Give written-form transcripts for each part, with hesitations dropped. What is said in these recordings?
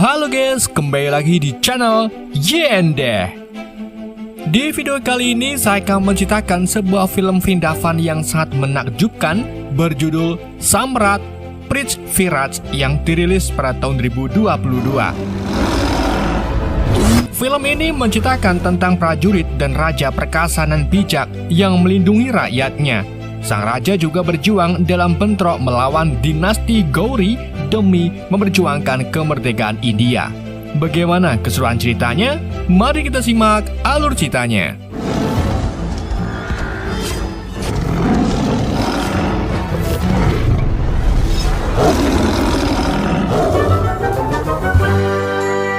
Halo guys, kembali lagi di channel Yende. Di video kali ini saya akan menceritakan sebuah film Vrindavan yang sangat menakjubkan berjudul Samrat Prithviraj yang dirilis pada tahun 2022. Film ini menceritakan tentang prajurit dan raja perkasa dan bijak yang melindungi rakyatnya. Sang raja juga berjuang dalam bentrok melawan dinasti Gauri demi memperjuangkan kemerdekaan India. Bagaimana keseruan ceritanya? Mari kita simak alur ceritanya.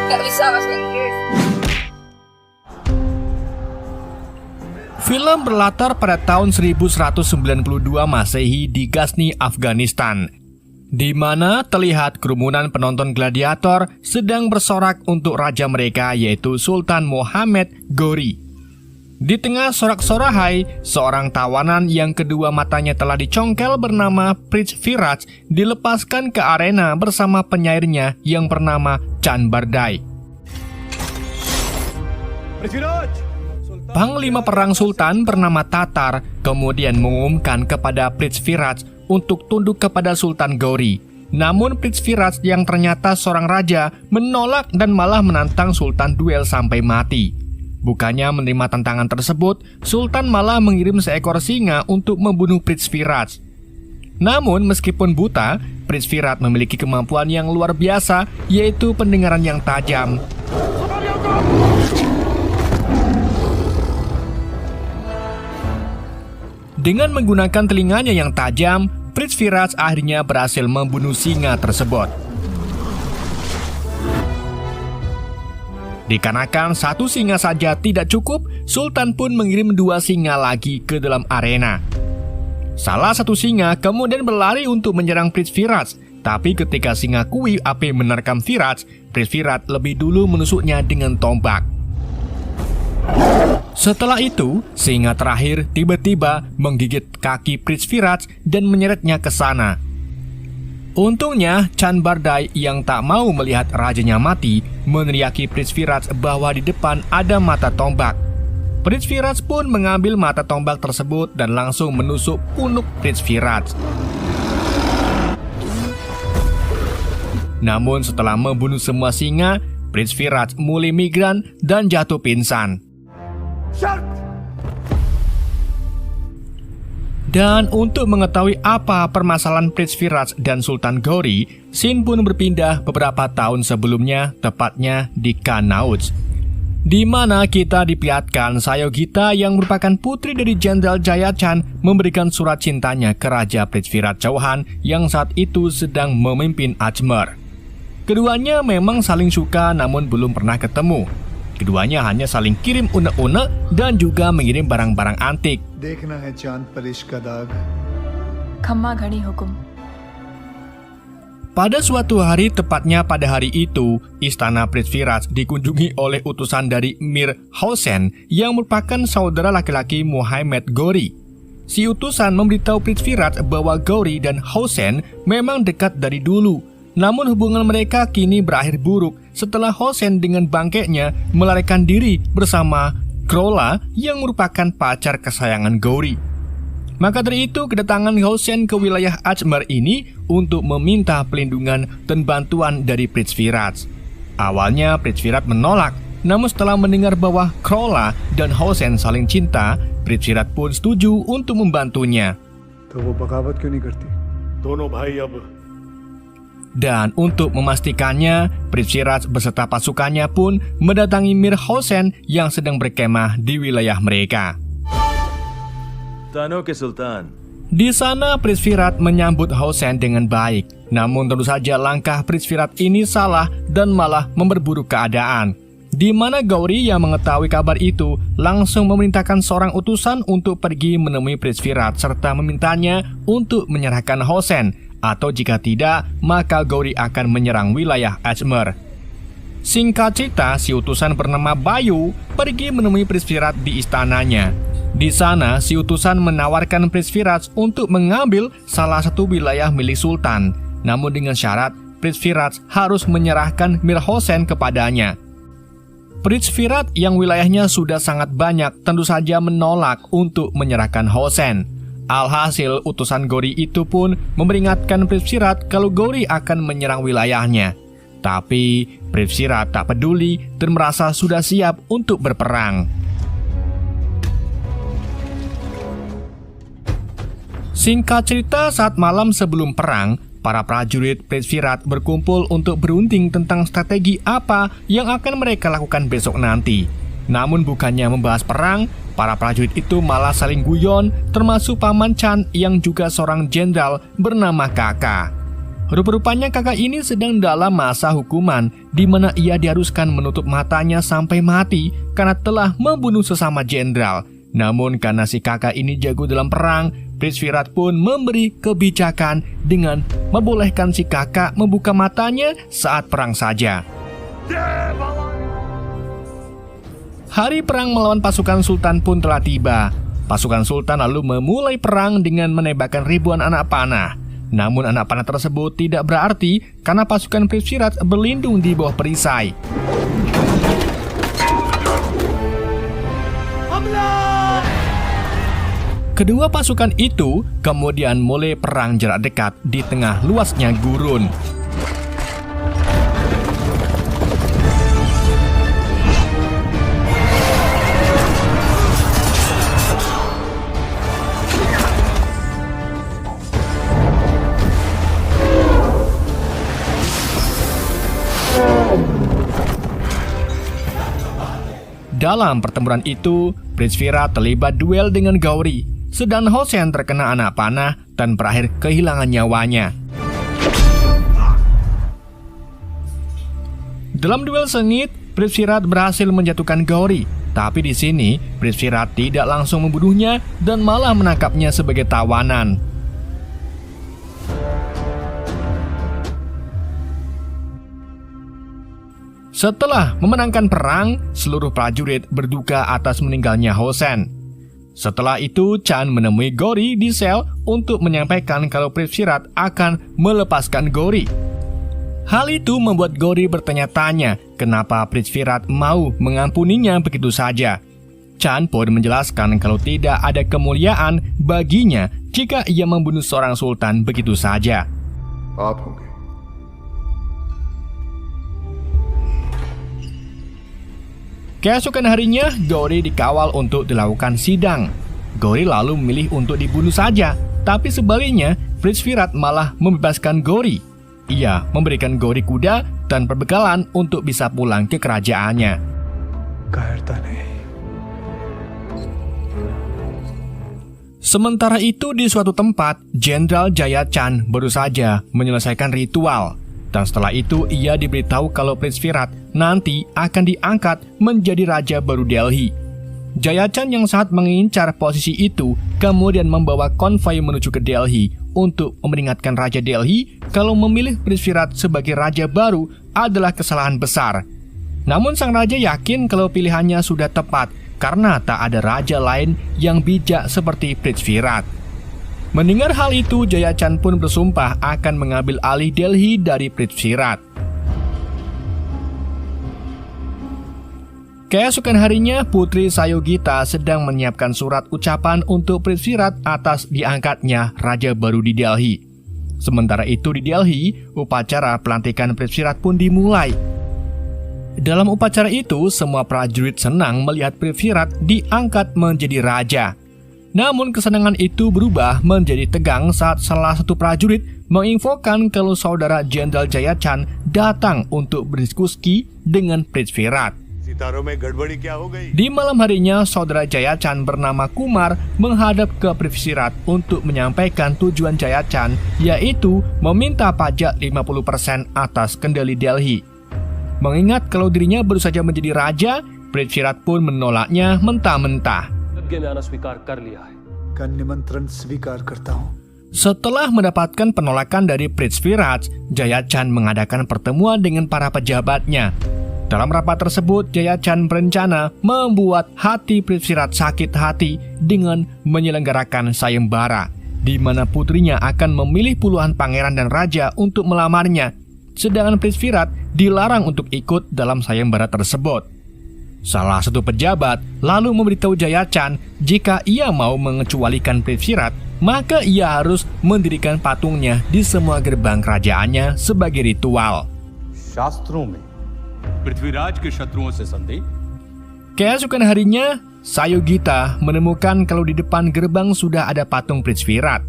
Gak bisa bahasa Inggris. Film berlatar pada tahun 1192 Masehi di Ghazni, Afghanistan, di mana terlihat kerumunan penonton gladiator sedang bersorak untuk raja mereka, yaitu Sultan Muhammad Ghori. Di tengah sorak-sorahai, seorang tawanan yang kedua matanya telah dicongkel bernama Prithviraj dilepaskan ke arena bersama penyairnya yang bernama Chanbardai. Panglima perang Sultan bernama Tatar kemudian mengumumkan kepada Prithviraj untuk tunduk kepada Sultan Gauri. Namun Prithviraj yang ternyata seorang raja menolak dan malah menantang Sultan duel sampai mati. Bukannya menerima tantangan tersebut, Sultan malah mengirim seekor singa untuk membunuh Prithviraj. Namun meskipun buta, Prithviraj memiliki kemampuan yang luar biasa, yaitu pendengaran yang tajam. Dengan menggunakan telinganya yang tajam, Prithviraj akhirnya berhasil membunuh singa tersebut. Dikarenakan satu singa saja tidak cukup, Sultan pun mengirim dua singa lagi ke dalam arena. Salah satu singa kemudian berlari untuk menyerang Prithviraj, tapi ketika singa Kui api menerkam Viraj, Prithviraj lebih dulu menusuknya dengan tombak. Setelah itu, singa terakhir tiba-tiba menggigit kaki Prithviraj dan menyeretnya ke sana. Untungnya, Chanbardai yang tak mau melihat rajanya mati meneriaki Prithviraj bahwa di depan ada mata tombak. Prithviraj pun mengambil mata tombak tersebut dan langsung menusuk punuk Prithviraj. Namun setelah membunuh semua singa, Prithviraj mulai migran dan jatuh pingsan. Dan untuk mengetahui apa permasalahan Prithviraj dan Sultan Gauri, scene pun berpindah beberapa tahun sebelumnya, tepatnya di Kannauj, di mana kita diperlihatkan Sayogita yang merupakan putri dari Jenderal Jayachan memberikan surat cintanya ke Raja Prithviraj Chauhan yang saat itu sedang memimpin Ajmer. Keduanya memang saling suka namun belum pernah ketemu. Keduanya hanya saling kirim unek-unek dan juga mengirim barang-barang antik. देखना है चांद पर इश्क का दाग. खम्मा घड़ी हुकुम. Pada suatu hari, tepatnya pada hari itu, istana Prithviraj dikunjungi oleh utusan dari Mir Hossein yang merupakan saudara laki-laki Muhammad Ghori. Si utusan memberitahu Prithviraj bahwa Ghori dan Hossein memang dekat dari dulu. Namun hubungan mereka kini berakhir buruk setelah Hossein dengan bangkainya melarikan diri bersama Krola yang merupakan pacar kesayangan Gauri. Maka dari itu kedatangan Hossein ke wilayah Ajmer ini untuk meminta pelindungan dan bantuan dari Prithviraj. Awalnya Prithviraj menolak, namun setelah mendengar bahwa Krola dan Hossein saling cinta, Prithviraj pun setuju untuk membantunya. तो वो बगावत क्यों नहीं करती? दोनों भाई अब Dan untuk memastikannya, Prithviraj beserta pasukannya pun mendatangi Mir Hossein yang sedang berkemah di wilayah mereka. तानों के सुल्तान. Di sana Prithviraj menyambut Hossein dengan baik. Namun tentu saja langkah Prithviraj ini salah dan malah memperburuk keadaan. Di mana Gauri yang mengetahui kabar itu langsung memerintahkan seorang utusan untuk pergi menemui Prithviraj serta memintanya untuk menyerahkan Hossein. Atau jika tidak, maka Gauri akan menyerang wilayah Ajmer. Singkat cerita, si utusan bernama Bayu pergi menemui Prithviraj di istananya. Di sana, si utusan menawarkan Prithviraj untuk mengambil salah satu wilayah milik Sultan. Namun dengan syarat Prithviraj harus menyerahkan Mir Hossein kepadanya. Prithviraj yang wilayahnya sudah sangat banyak tentu saja menolak untuk menyerahkan Hossein. Alhasil utusan Gauri itu pun memperingatkan Prithviraj kalau Gauri akan menyerang wilayahnya. Tapi Prithviraj tak peduli dan merasa sudah siap untuk berperang. Singkat cerita, saat malam sebelum perang, para prajurit Prithviraj berkumpul untuk berunding tentang strategi apa yang akan mereka lakukan besok nanti. Namun bukannya membahas perang, para prajurit itu malah saling guyon, termasuk Paman Chand yang juga seorang jenderal bernama Kaka. Rupa-rupanya Kaka ini sedang dalam masa hukuman, di mana ia diharuskan menutup matanya sampai mati karena telah membunuh sesama jenderal. Namun karena si Kaka ini jago dalam perang, Prithviraj pun memberi kebijakan dengan membolehkan si Kaka membuka matanya saat perang saja. Hari perang melawan pasukan Sultan pun telah tiba. Pasukan Sultan lalu memulai perang dengan menembakkan ribuan anak panah. Namun anak panah tersebut tidak berarti karena pasukan Prithviraj berlindung di bawah perisai. Kedua pasukan itu kemudian mulai perang jarak dekat di tengah luasnya gurun. Dalam pertempuran itu, Prithviraj terlibat duel dengan Gauri. Sedang Hossein terkena anak panah dan berakhir kehilangan nyawanya. Dalam duel sengit, Prithviraj berhasil menjatuhkan Gauri. Tapi di sini, Prithviraj tidak langsung membunuhnya dan malah menangkapnya sebagai tawanan. Setelah memenangkan perang, seluruh prajurit berduka atas meninggalnya Hossein. Setelah itu, Chand menemui Gauri di sel untuk menyampaikan kalau Prithviraj akan melepaskan Gauri. Hal itu membuat Gauri bertanya-tanya kenapa Prithviraj mau mengampuninya begitu saja. Chand pun menjelaskan kalau tidak ada kemuliaan baginya jika ia membunuh seorang sultan begitu saja. आप होंगे। Keesokan harinya, Gauri dikawal untuk dilakukan sidang. Gauri lalu memilih untuk dibunuh saja, tapi sebaliknya, Prithviraj malah membebaskan Gauri. Ia memberikan Gauri kuda dan perbekalan untuk bisa pulang ke kerajaannya. कायरता नहीं। Sementara itu di suatu tempat, Jenderal Jayachand baru saja menyelesaikan ritual. Dan setelah itu ia diberitahu kalau Prithviraj nanti akan diangkat menjadi raja baru Delhi. Jayachand yang sangat mengincar posisi itu kemudian membawa konvoi menuju ke Delhi untuk memperingatkan Raja Delhi kalau memilih Prithviraj sebagai raja baru adalah kesalahan besar. Namun sang raja yakin kalau pilihannya sudah tepat karena tak ada raja lain yang bijak seperti Prithviraj. Mendengar hal itu, Jayachand pun bersumpah akan mengambil alih Delhi dari Prithviraj. Keesokan harinya, Putri Sayogita sedang menyiapkan surat ucapan untuk Prithviraj atas diangkatnya raja baru di Delhi. Sementara itu di Delhi, upacara pelantikan Prithviraj pun dimulai. Dalam upacara itu, semua prajurit senang melihat Prithviraj diangkat menjadi raja. Namun kesenangan itu berubah menjadi tegang saat salah satu prajurit menginfokan kalau saudara Jenderal Jayachand datang untuk berdiskusi dengan Prithviraj. Di malam harinya, saudara Jayachand bernama Kumar menghadap ke Prithviraj untuk menyampaikan tujuan Jayachand, yaitu meminta pajak 50% atas kendali Delhi. Mengingat kalau dirinya baru saja menjadi raja, Prithviraj pun menolaknya mentah-mentah. का निमंत्रण स्वीकार करता हूँ। Setelah mendapatkan penolakan dari Prithviraj, Jayachand mengadakan pertemuan dengan para pejabatnya. Dalam rapat tersebut, Jayachand berencana membuat hati Prithviraj sakit hati dengan menyelenggarakan sayembara, di mana putrinya akan memilih puluhan pangeran dan raja untuk melamarnya. sedangkan Prithvirat dilarang untuk ikut dalam sayembara tersebut. Salah satu pejabat lalu memberitahu Jayachan jika ia mau mengecualikan Prithvirat, maka ia harus mendirikan patungnya di semua gerbang kerajaannya sebagai ritual. शास्त्रों में पृथ्वीराज के शत्रुओं से संधि। Keesokan harinya, Sayogita menemukan kalau di depan gerbang sudah ada patung Prithvirat.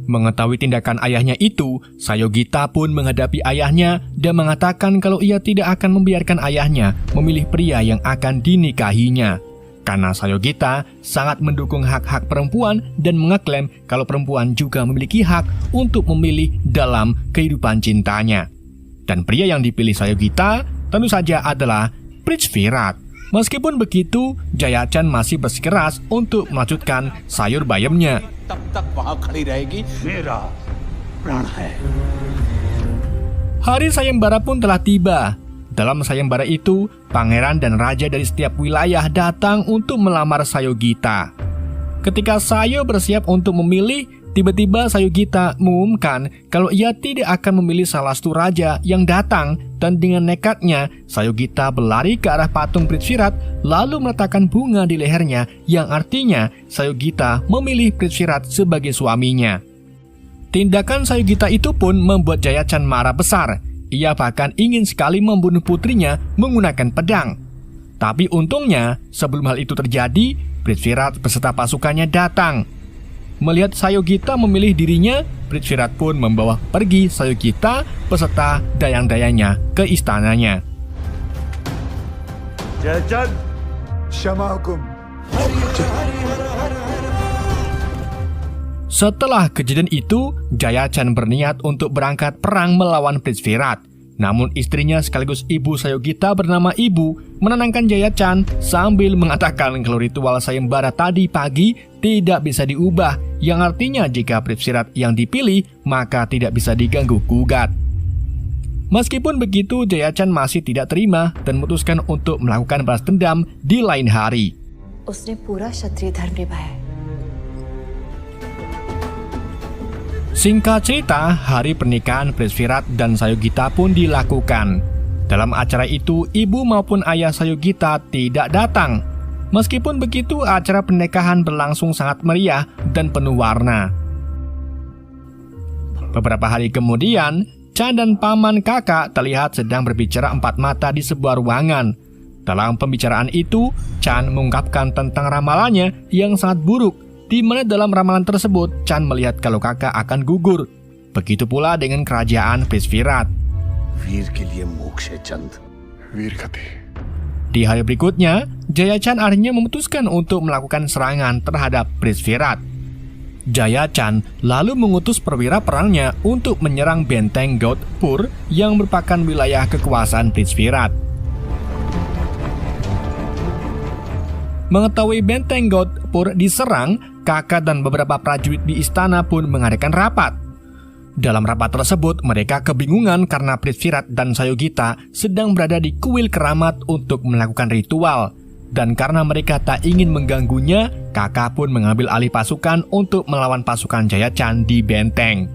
Mengetahui tindakan ayahnya itu, Sayogita pun menghadapi ayahnya dan mengatakan kalau ia tidak akan membiarkan ayahnya memilih pria yang akan dinikahinya. Karena Sayogita sangat mendukung hak-hak perempuan dan mengeklaim kalau perempuan juga memiliki hak untuk memilih dalam kehidupan cintanya. Dan pria yang dipilih Sayogita tentu saja adalah Prithvirat. Meskipun begitu, Jayachan masih bersikeras untuk melanjutkan sayur bayamnya. तब तक वहां खड़ी रहेगी मेरा प्राण है। Hari sayembara pun telah tiba. Dalam sayembara itu, pangeran dan raja dari setiap wilayah datang untuk melamar Sayogita. Ketika Sayo bersiap untuk memilih, tiba-tiba Sayogita mengumumkan kalau ia tidak akan memilih salah satu raja yang datang, dan dengan nekatnya Sayogita berlari ke arah patung Prithvirat lalu meletakkan bunga di lehernya yang artinya Sayogita memilih Prithvirat sebagai suaminya. Tindakan Sayogita itu pun membuat Jayachan marah besar. Ia bahkan ingin sekali membunuh putrinya menggunakan pedang. Tapi untungnya sebelum hal itu terjadi, Prithvirat beserta pasukannya datang. Melihat Sayogita memilih dirinya, Prithvirat pun membawa pergi Sayogita beserta dayang-dayangnya ke istananya. Jaichand क्षमा हुकुम। Setelah kejadian itu, Jayachan berniat untuk berangkat perang melawan Prithvirat. Namun istrinya sekaligus ibu Sayogita bernama Ibu menenangkan Jayachan sambil mengatakan kalau ritual sayembara tadi pagi tidak bisa diubah, yang artinya jika Prithvirat yang dipilih maka tidak bisa diganggu-gugat. Meskipun begitu, Jayachan masih tidak terima dan memutuskan untuk melakukan balas dendam di lain hari. उसने पूरा क्षत्रिय धर्म निभाया है। Singkat cerita, hari pernikahan Prithvirat dan Sayogita pun dilakukan. Dalam acara itu, ibu maupun ayah Sayogita tidak datang. Meskipun begitu, acara pernikahan berlangsung sangat meriah dan penuh warna. Beberapa hari kemudian, Chan dan paman kakak terlihat sedang berbicara empat mata di sebuah ruangan. Dalam pembicaraan itu, Chan mengungkapkan tentang ramalannya yang sangat buruk, di mana dalam ramalan tersebut Chan melihat kalau kakak akan gugur. Begitu pula dengan kerajaan Prithvirat. वीर के लिए मोक्ष है चंद। वीर गति। Di hari berikutnya, Jayachan akhirnya memutuskan untuk melakukan serangan terhadap Prithvirat. Jayachan lalu mengutus perwira perangnya untuk menyerang benteng Gautpur yang merupakan wilayah kekuasaan Prithvirat. Mengetahui benteng Gautpur diserang, kakak dan beberapa prajurit di istana pun mengadakan rapat. Dalam rapat tersebut, mereka kebingungan karena Prithvirat dan Sayogita sedang berada di kuil keramat untuk melakukan ritual. Dan karena mereka tak ingin mengganggunya, kakak pun mengambil alih pasukan untuk melawan pasukan Jayachan di benteng.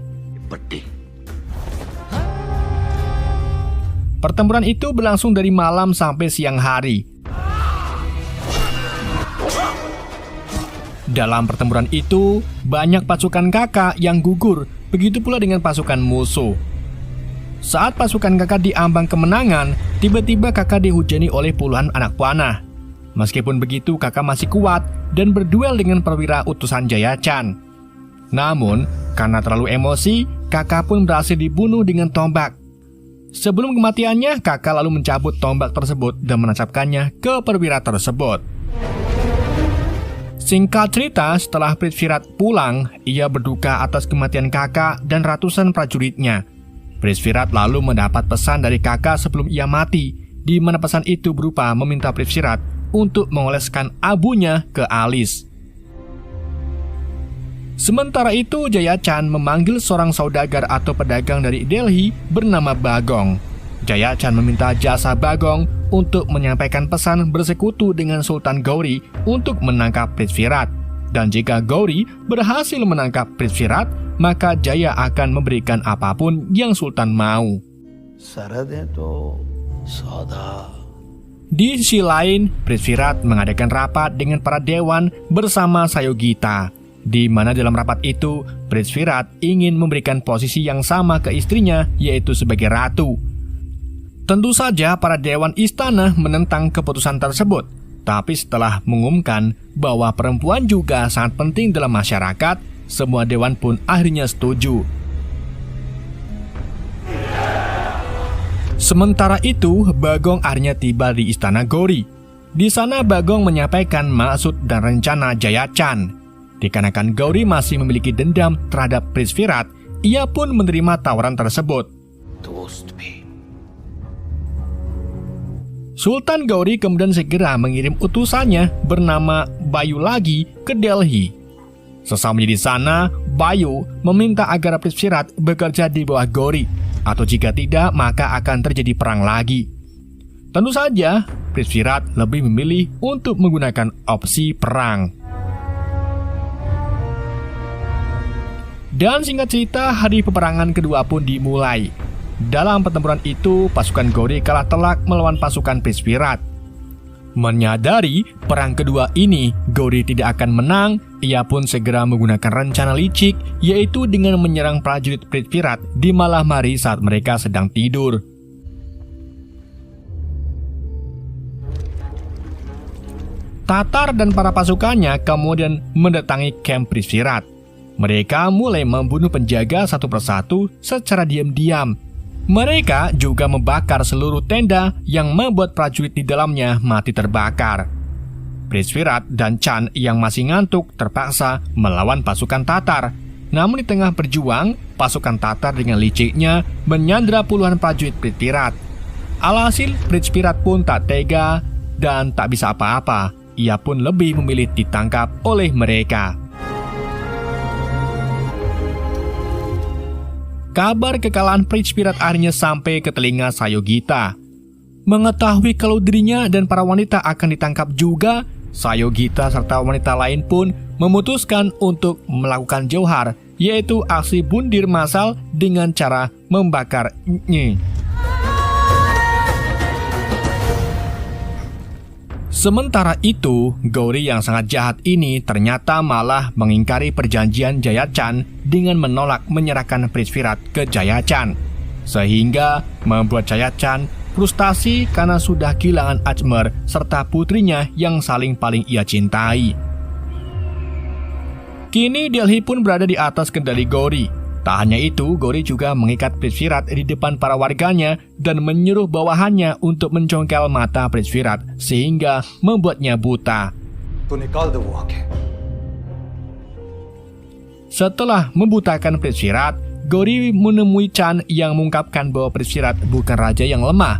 Pertempuran itu berlangsung dari malam sampai siang hari. Dalam pertempuran itu, banyak pasukan kakak yang gugur, begitu pula dengan pasukan musuh. Saat pasukan kakak di ambang kemenangan, tiba-tiba kakak dihujani oleh puluhan anak panah. Meskipun begitu, kakak masih kuat dan berduel dengan perwira utusan Jayachan. Namun, karena terlalu emosi, kakak pun berhasil dibunuh dengan tombak. Sebelum kematiannya, kakak lalu mencabut tombak tersebut dan menancapkannya ke perwira tersebut. Singkat cerita, setelah Prithvirat pulang, ia berduka atas kematian kakak dan ratusan prajuritnya. Prithvirat lalu mendapat pesan dari kakak sebelum ia mati, di mana pesan itu berupa meminta Prithvirat untuk mengoleskan abunya ke alis. Sementara itu, Jayachan memanggil seorang saudagar atau pedagang dari Delhi bernama Bagong. Jayachan meminta jasa Bagong untuk menyampaikan pesan bersekutu dengan Sultan Gauri untuk menangkap Prithvirat. Dan jika Gauri berhasil menangkap Prithvirat, maka Jaya akan memberikan apapun yang Sultan mau. सरहदें तो सौदा. Di sisi lain, Prithvirat mengadakan rapat dengan para dewan bersama Sayogita, di mana dalam rapat itu Prithvirat ingin memberikan posisi yang sama ke istrinya, yaitu sebagai ratu. Tentu saja para dewan istana menentang keputusan tersebut, tapi setelah mengumumkan bahwa perempuan juga sangat penting dalam masyarakat, semua dewan pun akhirnya setuju. Sementara itu, Bagong akhirnya tiba di istana Gauri. Di sana Bagong menyampaikan maksud dan rencana Jayachan. Dikarenakan Gauri masih memiliki dendam terhadap Prithvirat, ia pun menerima tawaran tersebut. Sultan Gauri kemudian segera mengirim utusannya bernama Bayu lagi ke Delhi. Sesamanya di sana, Bayu meminta agar Prithvirat bekerja di bawah Gauri, atau jika tidak maka akan terjadi perang lagi. Tentu saja, Prithvirat lebih memilih untuk menggunakan opsi perang. Dan singkat cerita, hari peperangan kedua pun dimulai. Dalam pertempuran itu, pasukan Gauri kalah telak melawan pasukan Prithvirat. Menyadari perang kedua ini Gauri tidak akan menang, ia pun segera menggunakan rencana licik, yaitu dengan menyerang prajurit Prithvirat di malam hari saat mereka sedang tidur. Tatar dan para pasukannya kemudian mendatangi kamp Prithvirat. Mereka mulai membunuh penjaga satu persatu secara diam-diam. Mereka juga membakar seluruh tenda yang membuat prajurit di dalamnya mati terbakar. Prithvirat dan Chan yang masih ngantuk terpaksa melawan pasukan Tatar. Namun di tengah berjuang, pasukan Tatar dengan liciknya menyandra puluhan prajurit Prithvirat. Alhasil, Prithvirat pun tak tega dan tak bisa apa-apa. Ia pun lebih memilih ditangkap oleh mereka. Kabar kekalahan Prithvirat akhirnya sampai ke telinga Sayogita. Mengetahui kalau dirinya dan para wanita akan ditangkap juga, Sayogita serta wanita lain pun memutuskan untuk melakukan jauhar, yaitu aksi bundir massal dengan cara membakar Nyi. Sementara itu, Gauri yang sangat jahat ini ternyata malah mengingkari perjanjian Jayachan dengan menolak menyerahkan Prithvirat ke Jayachan, sehingga membuat Jayachan frustasi karena sudah kehilangan Ajmer serta putrinya yang paling ia cintai. Kini Delhi pun berada di atas kendali Gauri. Tak hanya itu, Gauri juga mengikat Prithvirat di depan para warganya dan menyuruh bawahannya untuk mencongkel mata Prithvirat sehingga membuatnya buta. Setelah membutakan Prithvirat, Gauri menemui Chan yang mengungkapkan bahwa Prithvirat bukan raja yang lemah.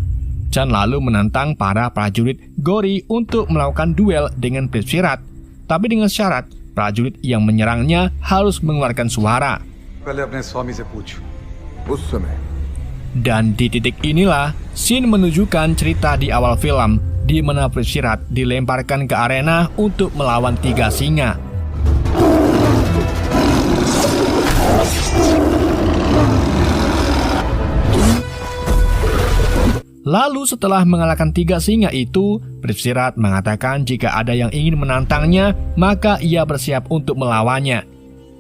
Chan lalu menantang para prajurit Gauri untuk melakukan duel dengan Prithvirat, tapi dengan syarat prajurit yang menyerangnya harus mengeluarkan suara. Dan di titik inilah scene menunjukkan cerita di awal film, di mana Prithvirat dilemparkan ke arena untuk melawan 3 singa. Lalu setelah mengalahkan 3 singa itu, Prithvirat mengatakan jika ada yang ingin menantangnya, maka ia bersiap untuk melawannya.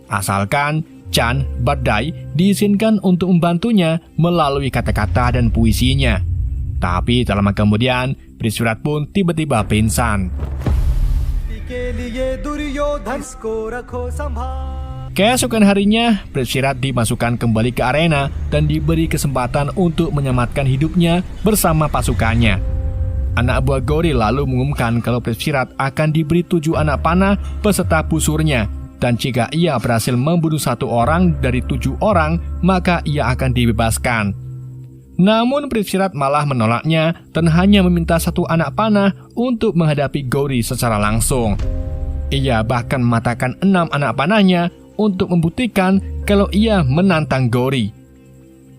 Asalkan Chan Badai diizinkan untuk membantunya melalui kata-kata dan puisinya. Tapi tak lama kemudian, Prithvirat pun tiba-tiba pingsan. Keesokan harinya, Prithvirat dimasukkan kembali ke arena dan diberi kesempatan untuk menyelamatkan hidupnya bersama pasukannya. Anak buah Gauri lalu mengumumkan kalau Prithvirat akan diberi 7 anak panah beserta busurnya, dan jika ia berhasil membunuh 1 orang dari 7 orang, maka ia akan dibebaskan. Namun Prithvirat malah menolaknya dan hanya meminta 1 anak panah untuk menghadapi Gauri secara langsung. Ia bahkan mematahkan 6 anak panahnya untuk membuktikan kalau ia menantang Gauri.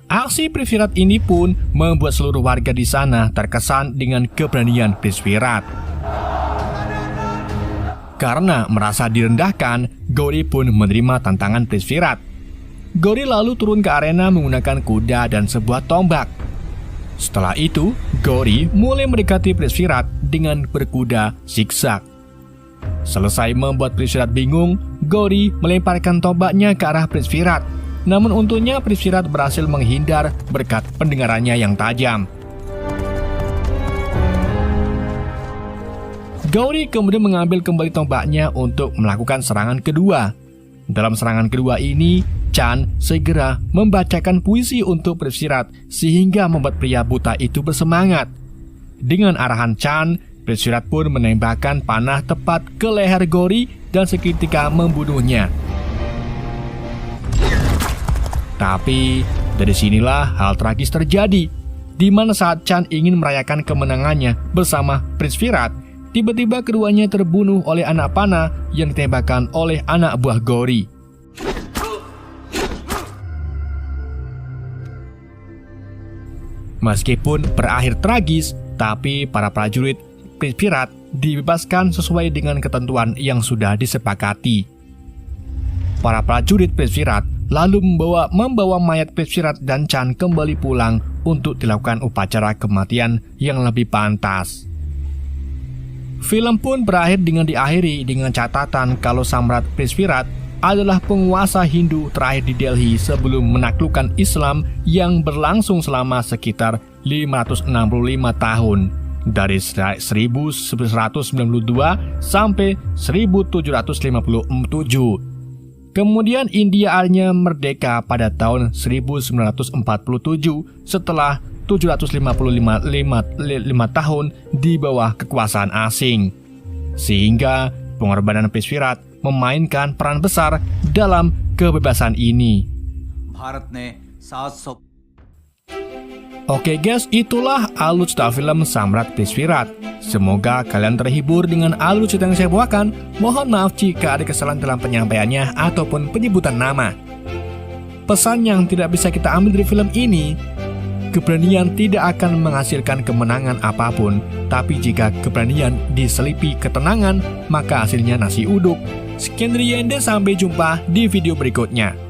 Aksi Prithvirat ini pun membuat seluruh warga di sana terkesan dengan keberanian Prithvirat. Karena merasa direndahkan, Gauri pun menerima tantangan Prithvirat. Gauri lalu turun ke arena menggunakan kuda dan sebuah tombak. Setelah itu, Gory mulai mendekati Prithvirat dengan berkuda zigzag. Selesai membuat Prithvirat bingung, Gory melemparkan tombaknya ke arah Prithvirat. Namun untungnya Prithvirat berhasil menghindar berkat pendengarannya yang tajam. Gory kemudian mengambil kembali tombaknya untuk melakukan serangan kedua. Dalam serangan kedua ini, Chan segera membacakan puisi untuk Prithvirat sehingga membuat pria buta itu bersemangat. Dengan arahan Chan, Prithvirat pun menembakkan panah tepat ke leher Gory dan seketika membunuhnya. Tapi dari sinilah hal tragis terjadi, di mana saat Chan ingin merayakan kemenangannya bersama Prithvirat, tiba-tiba keduanya terbunuh oleh anak panah yang ditembakkan oleh anak buah Gory. Meskipun berakhir tragis, tapi para prajurit Prithvirat dibebaskan sesuai dengan ketentuan yang sudah disepakati. Para prajurit Prithvirat lalu membawa mayat Prithvirat dan Chan kembali pulang untuk dilakukan upacara kematian yang lebih pantas. Film pun berakhir dengan diakhiri dengan catatan kalau Samrat Prithvirat adalah penguasa Hindu terakhir di Delhi sebelum menaklukkan Islam yang berlangsung selama sekitar 565 tahun, dari 1192 sampai 1757. Kemudian India akhirnya merdeka pada tahun 1947 setelah 755 tahun di bawah kekuasaan asing. Sehingga pengorbanan Prithvirat memainkan peran besar dalam kebebasan ini. Bharat ने 700 Oke guys, itulah alur cerita film Samrat Prithvirat. Semoga kalian terhibur dengan alur cerita yang saya bawakan. Mohon maaf jika ada kesalahan dalam penyampaiannya ataupun penyebutan nama. Pesan yang tidak bisa kita ambil dari film ini, keberanian tidak akan menghasilkan kemenangan apapun, tapi jika keberanian diselipi ketenangan, maka hasilnya nasi uduk. Sekian dari Yende, sampai jumpa di video berikutnya.